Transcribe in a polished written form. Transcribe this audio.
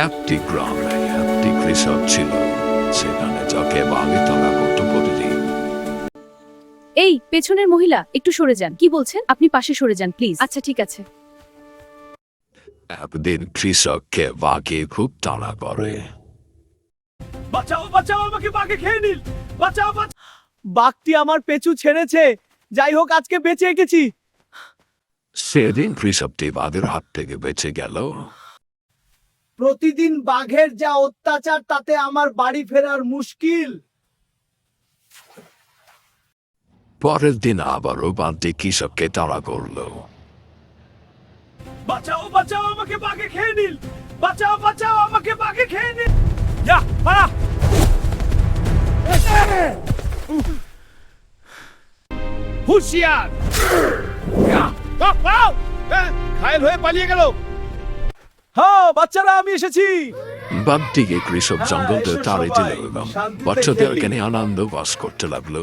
একটি গ্রামে একটি কৃষক ছিল, সেখানে যাকে বাঘে তাড়া করতো প্রতিদিন। এই পেছনের মহিলা একটু সরে যান। কি বলছেন? আপনি পাশে সরে যান প্লিজ। আচ্ছা ঠিক আছে। একদিন কৃষককে বাঘে খুব তাড়া করে। বাঁচাও বাঁচাও, আমাকে বাঘে খেয়ে নিল, বাঁচাও বাঁচাও। বাঘটি আমার পেছু ছেড়েছে, যাই হোক আজকে বেঁচে গেছি। সেদিন কৃষকটি বাঘের হাত থেকে বেঁচে গেল। প্রতিদিন বাঘের যা অত্যাচার, তাতে আমার বাড়ি ফেরার মুশকিল। পরের দিন আবারও বাঘটি কৃষককে তাড়া করলো। বাঁচাও বাঁচাও, আমাকে বাঘে খেয়ে নিল, বাঁচাও বাঁচাও, আমাকে বাঘে খেয়ে নিল। যা পালা। হুঁশিয়ার! ঘায়েল হয়ে পালিয়ে গেল। হ্যাঁ বাচ্চারা, আমি এসেছি। বাঘটিকে কৃষক জঙ্গল থেকে তাড়িয়ে দিল এবং বাচ্চাদের এখানে আনন্দ বাস করতে লাগলো।